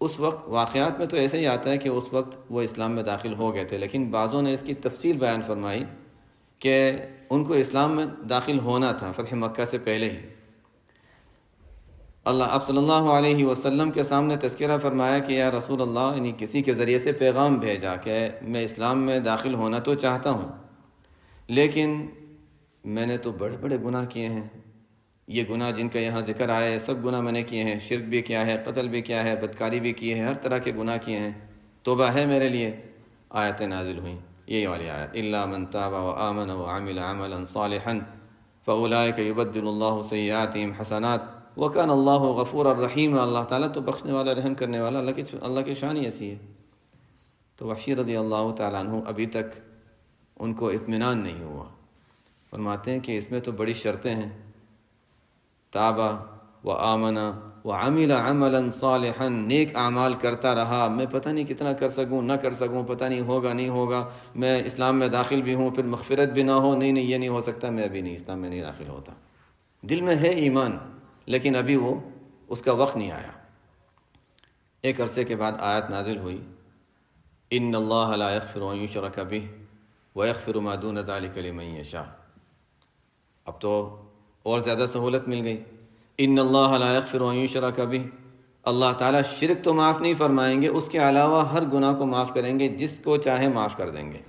اس وقت واقعات میں تو ایسے ہی آتا ہے کہ اس وقت وہ اسلام میں داخل ہو گئے تھے، لیکن بعضوں نے اس کی تفصیل بیان فرمائی کہ ان کو اسلام میں داخل ہونا تھا فتح مکہ سے پہلے ہی۔ آپ صلی اللہ علیہ وسلم کے سامنے تذکرہ فرمایا کہ یا رسول اللہ، یعنی کسی کے ذریعے سے پیغام بھیجا کہ میں اسلام میں داخل ہونا تو چاہتا ہوں، لیکن میں نے تو بڑے بڑے گناہ کیے ہیں، یہ گناہ جن کا یہاں ذکر آیا ہے سب گناہ میں نے کیے ہیں، شرک بھی کیا ہے، قتل بھی کیا ہے، بدکاری بھی کی ہے، ہر طرح کے گناہ کیے ہیں، توبہ ہے میرے لیے۔ آیتیں نازل ہوئیں، یہی والی آیت، الا من تاب وآمن وعمل عملا صالحا فاولئک یبدل اللہ سیئاتہم حسنات وکان اللہ غفورا رحیما۔ اللہ تعالیٰ تو بخشنے والا، رحم کرنے والا، اللہ کی شان ہی ایسی ہے۔ تو وحشی رضی اللہ تعالیٰ عنہ ابھی تک ان کو اطمینان نہیں ہوا، فرماتے ہیں کہ اس میں تو بڑی شرطیں ہیں، تابہ و آمنا و عمل عملا صالحا، نیک اعمال کرتا رہا، میں پتہ نہیں کتنا کر سکوں نہ کر سکوں، پتہ نہیں ہوگا نہیں ہوگا، میں اسلام میں داخل بھی ہوں پھر مغفرت بھی نہ ہو، نہیں یہ نہیں ہو سکتا، میں ابھی نہیں اسلام میں نہیں داخل ہوتا۔ دل میں ہے ایمان لیکن ابھی وہ اس کا وقت نہیں آیا۔ ایک عرصے کے بعد آیت نازل ہوئی، ان اللہ لا یغفر ان یشرک بہ ویغفر ما دون ذلک لمن یشاء۔ اب تو اور زیادہ سہولت مل گئی، ان اللہ لا یغفر ان یشرک بہ، اللہ تعالیٰ شرک تو معاف نہیں فرمائیں گے، اس کے علاوہ ہر گناہ کو معاف کریں گے، جس کو چاہے معاف کر دیں گے،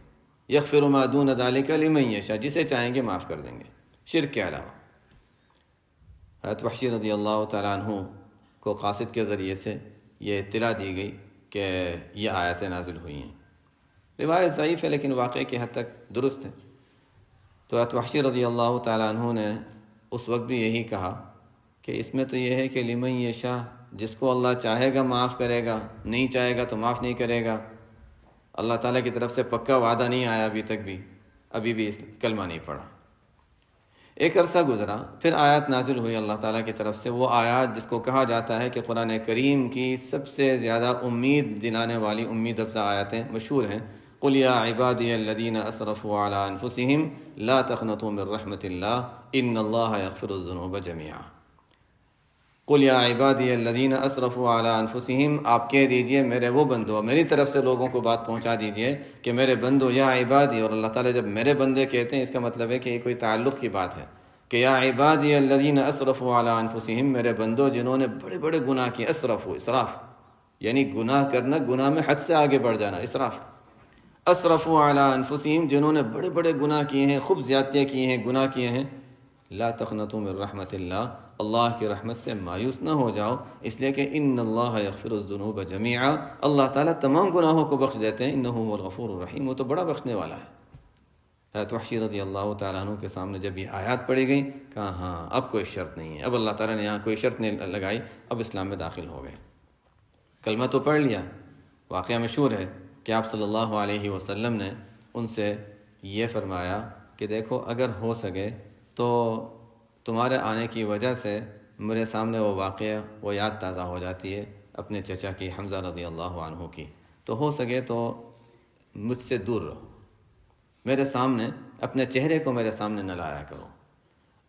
یغفر ما دون ذلک لمن یشاء، جسے چاہیں گے معاف کر دیں گے شرک کے علاوہ۔ حضرت وحشی رضی اللہ تعالیٰ عنہ کو قاصد کے ذریعے سے یہ اطلاع دی گئی کہ یہ آیتیں نازل ہوئی ہیں۔ روایت ضعیف ہے لیکن واقعے کی حد تک درست ہے۔ تو حضرت وحشی رضی اللہ تعالیٰ عنہ نے اس وقت بھی یہی کہا کہ اس میں تو یہ ہے کہ لمن یشاء، جس کو اللہ چاہے گا معاف کرے گا، نہیں چاہے گا تو معاف نہیں کرے گا۔ اللہ تعالیٰ کی طرف سے پکا وعدہ نہیں آیا ابھی تک بھی، ابھی بھی کلمہ نہیں پڑھا۔ ایک عرصہ گزرا، پھر آیات نازل ہوئی اللہ تعالیٰ کی طرف سے، وہ آیات جس کو کہا جاتا ہے کہ قرآن کریم کی سب سے زیادہ امید دلانے والی، امید افزا آیاتیں مشہور ہیں۔ قل یا عبادی الذین اسرفوا علی انفسہم لا تقنطوا من رحمۃ اللہ ان اللہ یغفر الذنوب جميعا۔ قل یا عبادی الذین اسرفوا علی انفسہم، آپ کہہ دیجئے میرے وہ بندو، میری طرف سے لوگوں کو بات پہنچا دیجئے کہ میرے بندو یا عبادی، اور اللہ تعالیٰ جب میرے بندے کہتے ہیں اس کا مطلب ہے کہ یہ کوئی تعلق کی بات ہے، کہ یا عبادی الذین اسرفوا علی انفسہم، میرے بندو جنہوں نے بڑے بڑے گناہ کیے، اسراف یعنی گناہ کرنا، گناہ میں حد سے آگے بڑھ جانا، اسراف۔ اسرفوا علی انفسہم، جنہوں نے بڑے بڑے گناہ کیے ہیں، خوب زیادتیاں کی ہیں، گناہ کیے ہیں، لا تقنطوا من رحمت اللہ، اللہ کی رحمت سے مایوس نہ ہو جاؤ، اس لیے کہ ان اللہ یغفر الذنوب جميعا، اللہ تعالیٰ تمام گناہوں کو بخش دیتے ہیں، انہ هو الغفور الرحیم، وہ تو بڑا بخشنے والا ہے۔ حضرت وحشی رضی اللہ تعالیٰ عنہ کے سامنے جب یہ آیات پڑھی گئیں، کہا ہاں اب کوئی شرط نہیں ہے، اب اللہ تعالیٰ نے یہاں کوئی شرط نہیں لگائی، اب اسلام میں داخل ہو گئے، کلمہ تو پڑھ لیا۔ واقعہ مشہور ہے کہ آپ صلی اللہ علیہ وسلم نے ان سے یہ فرمایا کہ دیکھو اگر ہو سکے تو تمہارے آنے کی وجہ سے میرے سامنے وہ واقعہ، وہ یاد تازہ ہو جاتی ہے اپنے چچا کی، حمزہ رضی اللہ عنہ کی، تو ہو سکے تو مجھ سے دور رہو، میرے سامنے اپنے چہرے کو میرے سامنے نہ لایا کرو۔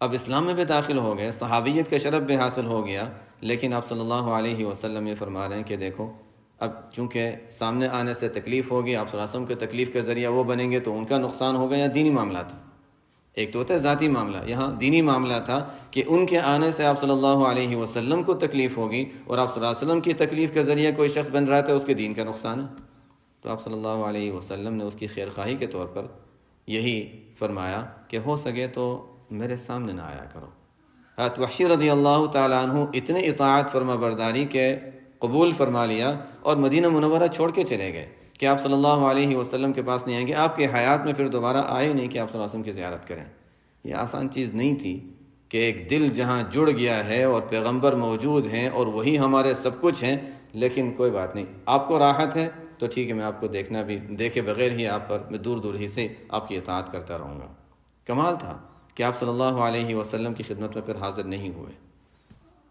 اب اسلام میں بھی داخل ہو گئے، صحابیت کا شرف بھی حاصل ہو گیا، لیکن آپ صلی اللہ علیہ وسلم یہ فرما رہے ہیں کہ دیکھو اب چونکہ سامنے آنے سے تکلیف ہوگی، آپ صلی اللہ علیہ وسلم کے تکلیف کا ذریعہ وہ بنیں گے تو ان کا نقصان ہوگا، یا دینی معاملہ تھا، ایک تو ہوتا ہے ذاتی معاملہ، یہاں دینی معاملہ تھا کہ ان کے آنے سے آپ صلی اللہ علیہ وسلم کو تکلیف ہوگی، اور آپ صلی اللہ علیہ وسلم کی تکلیف کا ذریعہ کوئی شخص بن رہا تھا، اس کے دین کا نقصان ہے۔ تو آپ صلی اللہ علیہ وسلم نے اس کی خیر خواہی کے طور پر یہی فرمایا کہ ہو سکے تو میرے سامنے نہ آیا کرو۔ حضرت وحشی رضی اللہ تعالیٰ عنہ اتنے اطاعت فرما برداری کے قبول فرما لیا اور مدینہ منورہ چھوڑ کے چلے گئے کہ آپ صلی اللہ علیہ وسلم کے پاس نہیں آئیں گے، آپ کے حیات میں پھر دوبارہ آئے نہیں کہ آپ صلی اللہ علیہ وسلم کی زیارت کریں۔ یہ آسان چیز نہیں تھی کہ ایک دل جہاں جڑ گیا ہے اور پیغمبر موجود ہیں اور وہی ہمارے سب کچھ ہیں، لیکن کوئی بات نہیں، آپ کو راحت ہے تو ٹھیک ہے، میں آپ کو دیکھنا بھی، دیکھے بغیر ہی آپ پر میں دور دور ہی سے آپ کی اطاعت کرتا رہوں گا۔ کمال تھا کہ آپ صلی اللہ علیہ وسلم کی خدمت میں پھر حاضر نہیں ہوئے۔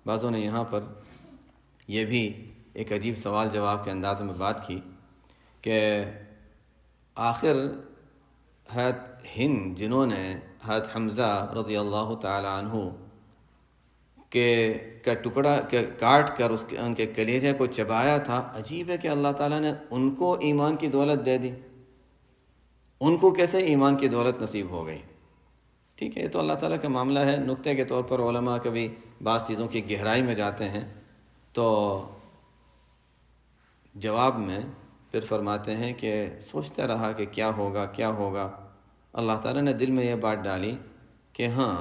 بعضوں نے یہاں پر یہ بھی ایک عجیب سوال جواب کے انداز میں بات کی کہ آخر حضرت ہند جنہوں نے حضرت حمزہ رضی اللہ تعالی عنہ کا ٹکڑا کاٹ کر ان کے کلیجے کو چبایا تھا، عجیب ہے کہ اللہ تعالیٰ نے ان کو ایمان کی دولت دے دی، ان کو کیسے ایمان کی دولت نصیب ہو گئی؟ ٹھیک ہے، یہ تو اللہ تعالیٰ کا معاملہ ہے، نکتے کے طور پر علماء کبھی بعض چیزوں کی گہرائی میں جاتے ہیں تو جواب میں پھر فرماتے ہیں کہ سوچتا رہا کہ کیا ہوگا کیا ہوگا، اللہ تعالیٰ نے دل میں یہ بات ڈالی کہ ہاں،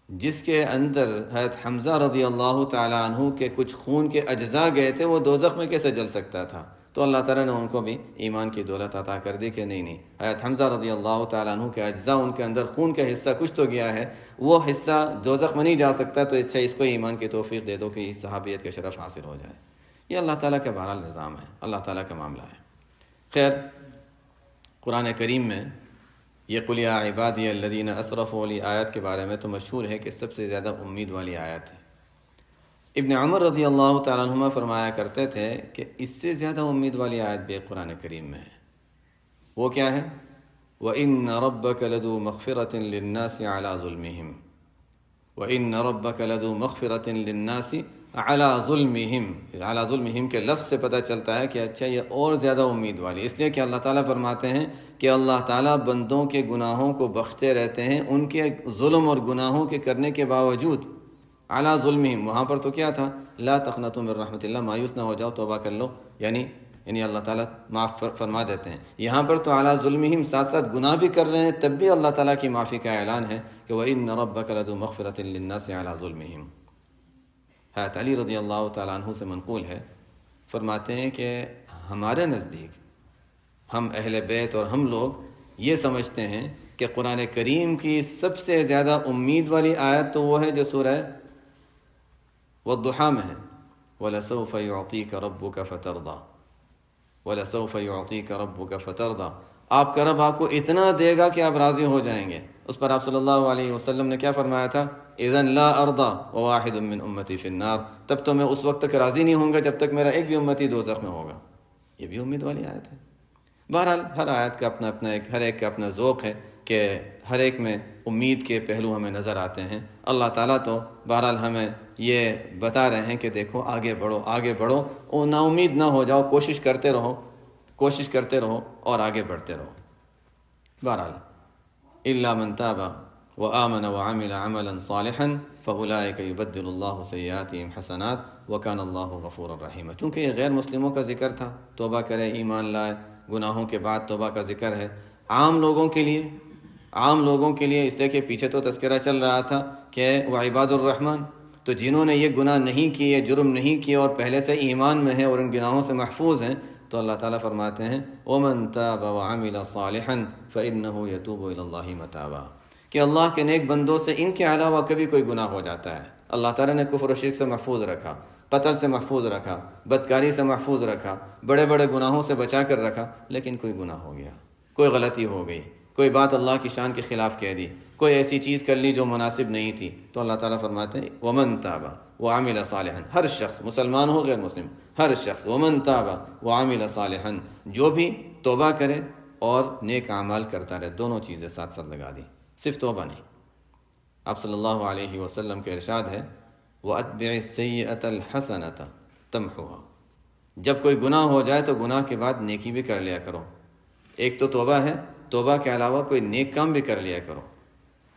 جس کے اندر حضرت حمزہ رضی اللہ تعالیٰ عنہ کے کچھ خون کے اجزاء گئے تھے، وہ دوزخ میں کیسے جل سکتا تھا؟ تو اللہ تعالیٰ نے ان کو بھی ایمان کی دولت عطا کر دی کہ نہیں، حضرت حمزہ رضی اللہ تعالیٰ عنہ کے اجزاء، ان کے اندر خون کا حصہ کچھ تو گیا ہے، وہ حصہ دوزخ میں نہیں جا سکتا، تو اچھا اس کو ایمان کی توفیق دے دو کہ اس صحابیت کا شرف حاصل ہو جائے۔ یہ اللہ تعالیٰ کا بہرحال نظام ہے، اللہ تعالیٰ کا معاملہ ہے۔ خیر، قرآن کریم میں یہ قل یا عبادی الذین اسرفوا والی آیت کے بارے میں تو مشہور ہے کہ سب سے زیادہ امید والی آیت ہے۔ ابن عمر رضی اللہ تعالیٰ عنہما فرمایا کرتے تھے کہ اس سے زیادہ امید والی آیت بھی قرآن کریم میں ہے۔ وہ کیا ہے؟ وَإِنَّ رَبَّكَ لَذُو مَغْفِرَةٍ لِلنَّاسِ عَلَىٰ ظُلْمِهِمْ وَإِنَّ رَبَّكَ لَذُو مَغْفِرَةٍ لِلنَّاسِ عَلَىٰ ظُلْمِهِمْ، عَلَىٰ ظُلْمِهِمْ کے لفظ سے پتہ چلتا ہے کہ اچھا یہ اور زیادہ امید والی، اس لیے کہ اللہ تعالیٰ فرماتے ہیں کہ اللہ تعالیٰ بندوں کے گناہوں کو بخشتے رہتے ہیں ان کے ظلم اور گناہوں کے کرنے کے باوجود۔ عَلَىٰ ظُلْمِهِمْ، وہاں پر تو کیا تھا؟ لا تقنطوا من رحمت اللہ، مایوس نہ ہو جاؤ، توبہ کر لو، یعنی اللہ تعالیٰ معاف فرما دیتے ہیں۔ یہاں پر تو عَلَىٰ ظُلْمِهِمْ، ساتھ ساتھ گناہ بھی کر رہے ہیں تب بھی اللہ تعالیٰ کی معافی کا اعلان ہے کہ وَإِنَّ رَبَّكَ لَذُو مَغْفِرَةٍ لِلنَّاسِ عَلَىٰ ظُلْمِهِمْ۔ حضرت علی رضی اللہ تعالیٰ عنہ سے منقول ہے، فرماتے ہیں کہ ہمارے نزدیک ہم اہل بیت اور ہم لوگ یہ سمجھتے ہیں کہ قرآن کریم کی سب سے زیادہ امید والی آیت تو وہ ہے جو سورہ والضحیٰ میں ہے، وَلَسَوْفَ يُعْطِيكَ رَبُّكَ فَتَرْضَىٰ وَلَسَوْفَ يُعْطِيكَ رَبُّكَ فَتَرْضَىٰ، آپ کا رب آپ کو اتنا دے گا کہ آپ راضی ہو جائیں گے۔ اس پر آپ صلی اللہ علیہ وسلم نے کیا فرمایا تھا؟ اذن لا ارضى وواحد من امتی فی النار، تب تو میں اس وقت تک راضی نہیں ہوں گا جب تک میرا ایک بھی امتی دوزخ میں ہوگا۔ یہ بھی امید والی آیت ہے۔ بہرحال ہر آیت کا اپنا اپنا ہر ایک کا اپنا ذوق ہے کہ ہر ایک میں امید کے پہلو ہمیں نظر آتے ہیں۔ اللہ تعالیٰ تو بہرحال ہمیں یہ بتا رہے ہیں کہ دیکھو آگے بڑھو، آگے بڑھو اور نا امید نہ ہو جاؤ، کوشش کرتے رہو اور آگے بڑھتے رہو۔ بہرحال الا من تاب وآمن وعمل عملا صالحا فاولئک یبدل اللہ سیئاتہم حسنات وکان اللہ غفورا رحیما۔ چونکہ یہ غیر مسلموں کا ذکر تھا، توبہ کرے، ایمان لائے، گناہوں کے بعد توبہ کا ذکر ہے۔ عام لوگوں کے لیے اس لیے کہ پیچھے تو تذکرہ چل رہا تھا کہ وہ عباد الرحمن، تو جنہوں نے یہ گناہ نہیں کیے، جرم نہیں کیے اور پہلے سے ایمان میں ہیں اور ان گناہوں سے محفوظ ہیں، تو اللہ تعالیٰ فرماتے ہیں وَمَن تَابَ وَعَمِلَ صَالِحًا فَإِنَّهُ يَتُوبُ إِلَى اللَّهِ مَتَابًا، کہ اللہ کے نیک بندوں سے ان کے علاوہ کبھی کوئی گناہ ہو جاتا ہے، اللہ تعالیٰ نے کفر و شرک سے محفوظ رکھا، قتل سے محفوظ رکھا، بدکاری سے محفوظ رکھا، بڑے بڑے گناہوں سے بچا کر رکھا، لیکن کوئی گناہ ہو گیا، کوئی غلطی ہو گئی، کوئی بات اللہ کی شان کے خلاف کہہ دی، کوئی ایسی چیز کر لی جو مناسب نہیں تھی، تو اللہ تعالیٰ فرماتے ہیں وَمَن تَابَ وَعَمِلَ صَالِحًا، ہر شخص، مسلمان ہو غیر مسلم، ہر شخص وَمَن تَابَ وَعَمِلَ صَالِحًا، جو بھی توبہ کرے اور نیک اعمال کرتا رہے، دونوں چیزیں ساتھ ساتھ لگا دی، صرف توبہ نہیں۔ آپ صلی اللہ علیہ وسلم کے ارشاد ہے وَأَتْبِعِ السَّيِّئَةَ الْحَسَنَةَ تَمْحُوهَا، جب کوئی گناہ ہو جائے تو گناہ کے بعد نیکی بھی کر لیا کرو۔ ایک تو توبہ ہے، توبہ کے علاوہ کوئی نیک کام بھی کر لیا کرو۔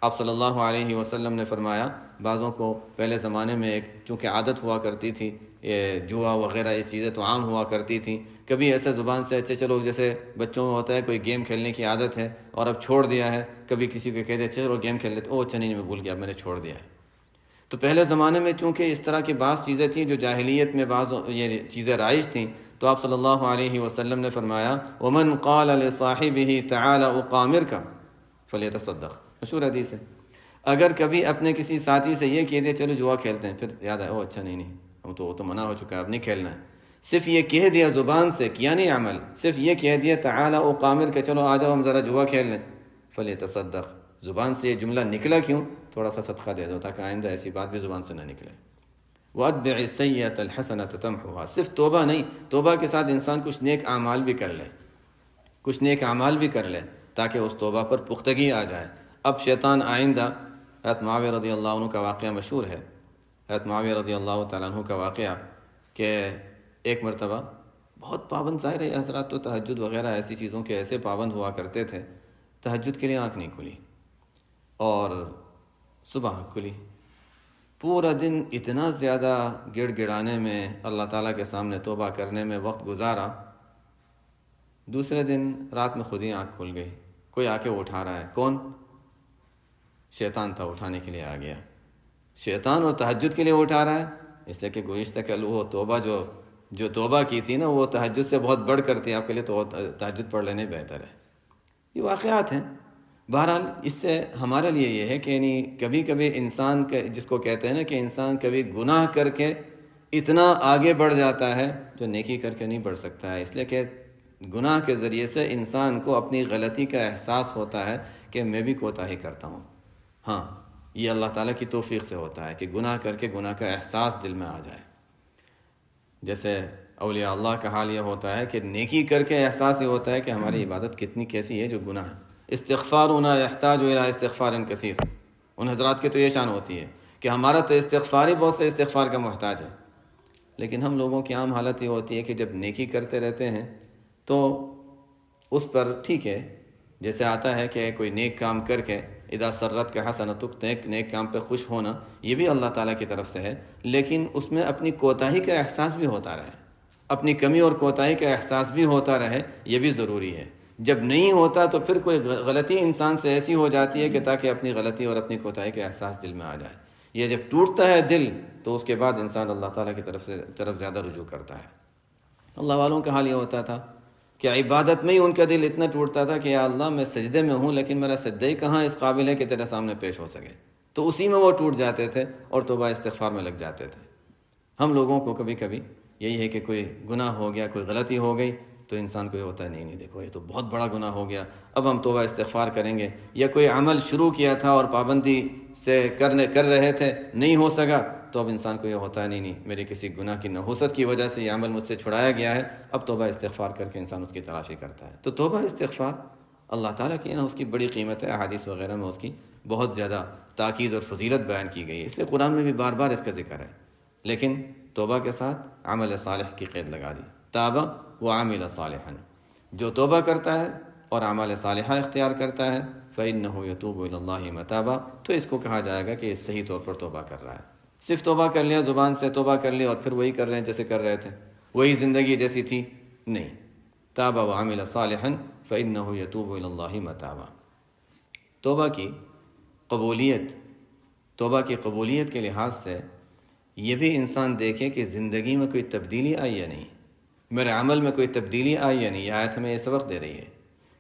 آپ صلی اللہ علیہ وسلم نے فرمایا بعضوں کو پہلے زمانے میں ایک چونکہ عادت ہوا کرتی تھی، یہ جوا وغیرہ یہ چیزیں تو عام ہوا کرتی تھیں، کبھی ایسے زبان سے اچھے چلو جیسے بچوں میں ہوتا ہے کوئی گیم کھیلنے کی عادت ہے اور اب چھوڑ دیا ہے، کبھی کسی کو کہہ دے چلو گیم کھیل لیتے، اچھا نہیں میں بھول گیا میں نے چھوڑ دیا ہے۔ تو پہلے زمانے میں چونکہ اس طرح کی بعض چیزیں تھیں جو جاہلیت میں بعض یہ چیزیں رائج تھیں، تو آپ صلی اللہ علیہ وسلم نے فرمایا وَمَن قَالَ لِصَاحِبِهِ تَعَالَ أُقَامِرْكَ فَلْيَتَصَدَّقْ، مشہور حدیث ہے۔ اگر کبھی اپنے کسی ساتھی سے یہ کہہ دے چلو جوا کھیلتے ہیں، پھر یاد آئے اچھا نہیں وہ تو منع ہو چکا ہے، اب نہیں کھیلنا ہے، صرف یہ کہہ دیا زبان سے، کیا نہیں عمل، صرف یہ کہہ دیا تعالی أُقَامِرْكَ چلو آ جاؤ ہم ذرا جوا کھیل لیں، فَلْيَتَصَدَّقْ، زبان سے یہ جملہ نکلا کیوں؟ تھوڑا سا صدقہ دے دو تاکہ آئندہ ایسی بات بھی زبان سے نہ نکلے۔ وَأَتْبِعِ السَّيِّئَةَ الْحَسَنَةَ تَمْحُوهَا، صرف توبہ نہیں، توبہ کے ساتھ انسان کچھ نیک اعمال بھی کر لے تاکہ اس توبہ پر پختگی آ جائے۔ اب شیطان آئندہ، حضرت معاویہ رضی اللہ عنہ کا واقعہ مشہور ہے، حضرت معاویہ رضی اللہ تعالیٰ عنہ کا واقعہ کہ ایک مرتبہ بہت پابند، ظاہر ہے حضرات تو تہجد وغیرہ ایسی چیزوں کے ایسے پابند ہوا کرتے تھے، تہجد کے لیے آنکھ نہیں کھلی اور صبح آنکھ کھلی، پورا دن اتنا زیادہ گڑ گڑانے میں اللہ تعالیٰ کے سامنے توبہ کرنے میں وقت گزارا، دوسرے دن رات میں خود ہی آنکھ کھل گئی، کوئی آ کے اٹھا رہا ہے، کون؟ شیطان تھا، اٹھانے کے لیے آ گیا، شیطان اور تہجد کے لیے اٹھا رہا ہے، اس لیے کہ گزشتہ کل وہ توبہ جو توبہ کی تھی نا وہ تہجد سے بہت بڑھ کر تھی، آپ کے لیے تو تہجد پڑھ لینے بہتر ہے۔ یہ واقعات ہیں۔ بہرحال اس سے ہمارے لیے یہ ہے کہ یعنی کبھی کبھی انسان جس کو کہتے ہیں نا کہ انسان کبھی گناہ کر کے اتنا آگے بڑھ جاتا ہے جو نیکی کر کے نہیں بڑھ سکتا ہے، اس لیے کہ گناہ کے ذریعے سے انسان کو اپنی غلطی کا احساس ہوتا ہے کہ میں بھی کوتاہی کرتا ہوں۔ ہاں، یہ اللہ تعالیٰ کی توفیق سے ہوتا ہے کہ گناہ کر کے گناہ کا احساس دل میں آ جائے۔ جیسے اولیاء اللہ کا حال یہ ہوتا ہے کہ نیکی کر کے احساس یہ ہوتا ہے کہ ہماری عبادت کتنی کیسی ہے جو گناہ ہے۔ استغفارنا یحتاج الی استغفار کثیر، ان حضرات کی تو یہ شان ہوتی ہے کہ ہمارا تو استغفار ہی بہت سے استغفار کا محتاج ہے، لیکن ہم لوگوں کی عام حالت یہ ہوتی ہے کہ جب نیکی کرتے رہتے ہیں تو اس پر ٹھیک ہے، جیسے آتا ہے کہ کوئی نیک کام کر کے اذا سرت کا حسنۃ، نیک کام پہ خوش ہونا، یہ بھی اللہ تعالیٰ کی طرف سے ہے، لیکن اس میں اپنی کوتاہی کا احساس بھی ہوتا رہے، اپنی کمی اور کوتاہی کا احساس بھی ہوتا رہے، یہ بھی ضروری ہے۔ جب نہیں ہوتا تو پھر کوئی غلطی انسان سے ایسی ہو جاتی ہے کہ تاکہ اپنی غلطی اور اپنی کوتاہی کا احساس دل میں آ جائے، یہ جب ٹوٹتا ہے دل تو اس کے بعد انسان اللہ تعالیٰ کی طرف زیادہ رجوع کرتا ہے۔ اللہ والوں کا حال یہ ہوتا تھا کہ عبادت میں ہی ان کا دل اتنا ٹوٹتا تھا کہ یا اللہ میں سجدے میں ہوں لیکن میرا سجدہ ہی کہاں اس قابل ہے کہ تیرے سامنے پیش ہو سکے، تو اسی میں وہ ٹوٹ جاتے تھے اور توبہ استغفار میں لگ جاتے تھے۔ ہم لوگوں کو کبھی کبھی یہی ہے کہ کوئی گناہ ہو گیا، کوئی غلطی ہو گئی تو انسان کو یہ ہوتا ہے نہیں دیکھو یہ تو بہت بڑا گناہ ہو گیا، اب ہم توبہ استغفار کریں گے. یا کوئی عمل شروع کیا تھا اور پابندی سے کر رہے تھے، نہیں ہو سکا، تو اب انسان کو یہ ہوتا ہے نہیں میرے کسی گناہ کی نحوست کی وجہ سے یہ عمل مجھ سے چھڑایا گیا ہے، اب توبہ استغفار کر کے انسان اس کی تلافی کرتا ہے. تو توبہ استغفار اللہ تعالیٰ کی اس کی بڑی قیمت ہے. احادیث وغیرہ میں اس کی بہت زیادہ تاکید اور فضیلت بیان کی گئی ہے، اس لیے قرآن میں بھی بار بار اس کا ذکر ہے. لیکن توبہ کے ساتھ عمل صالح کی قید لگا دی، تابہ وعمل صالحا، جو توبہ کرتا ہے اور عمل صالحہ اختیار کرتا ہے فإنہ یتوب الی اللہ متابا، تو اس کو کہا جائے گا کہ اس صحیح طور پر توبہ کر رہا ہے. صرف توبہ کر لیا، زبان سے توبہ کر لی اور پھر وہی کر رہے ہیں جیسے کر رہے تھے، وہی زندگی جیسی تھی، نہیں. تاب وعمل صالحا فإنہ یتوب الی اللہ متابا. توبہ کی قبولیت کے لحاظ سے یہ بھی انسان دیکھے کہ زندگی میں کوئی تبدیلی آئی یا نہیں، میرے عمل میں کوئی تبدیلی آئی یا نہیں. یہ آیت ہمیں یہ سبق دے رہی ہے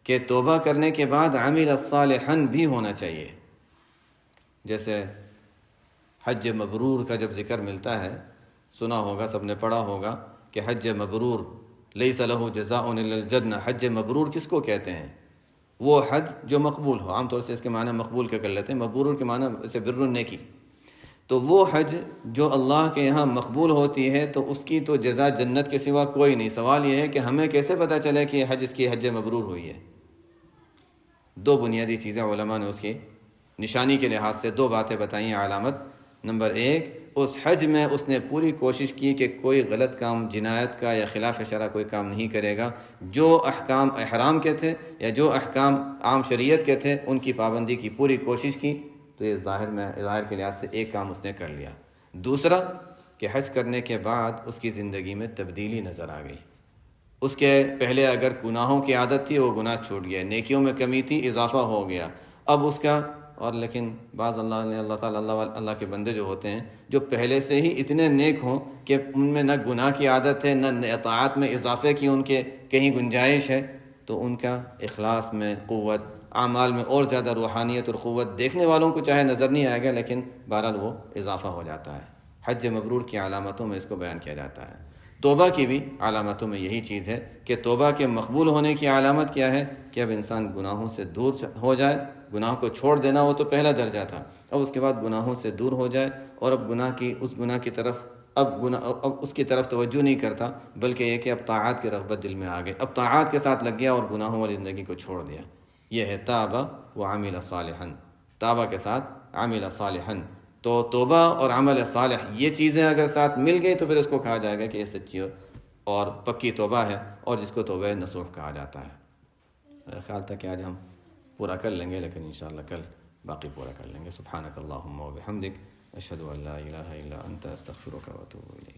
کہ توبہ کرنے کے بعد عمل صالحا بھی ہونا چاہیے. جیسے حج مبرور کا جب ذکر ملتا ہے، سنا ہوگا، سب نے پڑھا ہوگا کہ حج مبرور لیس لہ جزاء الا الجنہ. حج مبرور کس کو کہتے ہیں؟ وہ حج جو مقبول ہو. عام طور سے اس کے معنی مقبول کا کر لیتے ہیں، مبرور کے معنی اسے بر النیکی. تو وہ حج جو اللہ کے یہاں مقبول ہوتی ہے تو اس کی تو جزا جنت کے سوا کوئی نہیں. سوال یہ ہے کہ ہمیں کیسے پتہ چلے کہ حج اس کی حج مبرور ہوئی ہے؟ دو بنیادی چیزیں علماء نے اس کی نشانی کے لحاظ سے دو باتیں بتائیں. علامت نمبر 1، اس حج میں اس نے پوری کوشش کی کہ کوئی غلط کام، جنایت کا یا خلاف شرع کوئی کام نہیں کرے گا. جو احکام احرام کے تھے یا جو احکام عام شریعت کے تھے ان کی پابندی کی پوری کوشش کی، تو یہ ظاہر کے لحاظ سے ایک کام اس نے کر لیا. دوسرا کہ حج کرنے کے بعد اس کی زندگی میں تبدیلی نظر آ گئی. اس کے پہلے اگر گناہوں کی عادت تھی وہ گناہ چھوٹ گیا، نیکیوں میں کمی تھی اضافہ ہو گیا. اب اس کا لیکن بعض اللہ کے بندے جو ہوتے ہیں جو پہلے سے ہی اتنے نیک ہوں کہ ان میں نہ گناہ کی عادت ہے نہ اطاعت میں اضافے کی ان کے کہیں گنجائش ہے، تو ان کا اخلاص میں قوت، اعمال میں اور زیادہ روحانیت اور قوت دیکھنے والوں کو چاہے نظر نہیں آئے گا، لیکن بہرحال وہ اضافہ ہو جاتا ہے. حج مبرور کی علامتوں میں اس کو بیان کیا جاتا ہے. توبہ کی بھی علامتوں میں یہی چیز ہے کہ توبہ کے مقبول ہونے کی علامت کیا ہے کہ اب انسان گناہوں سے دور ہو جائے. گناہ کو چھوڑ دینا وہ تو پہلا درجہ تھا، اب اس کے بعد گناہوں سے دور ہو جائے اور اب اس گناہ کی طرف اب اس کی طرف توجہ نہیں کرتا، بلکہ یہ کہ اب طاعات کی رغبت دل میں آ گئی، اب طاعات کے ساتھ لگ گیا اور گناہوں والی زندگی کو چھوڑ دیا. یہ ہے تابہ وعمل صالحا. توبہ کے ساتھ عمل صالحا. تو توبہ اور عمل صالح یہ چیزیں اگر ساتھ مل گئی تو پھر اس کو کہا جائے گا کہ یہ سچی اور پکی توبہ ہے، اور جس کو توبہ نصوح کہا جاتا ہے. میرا خیال تھا کہ آج ہم پورا کر لیں گے، لیکن انشاءاللہ کل باقی پورا کر لیں گے. سبحانک اللہم و بحمدک، اشہد ان لا الہ الا انت، استغفرک و اتوب الیک.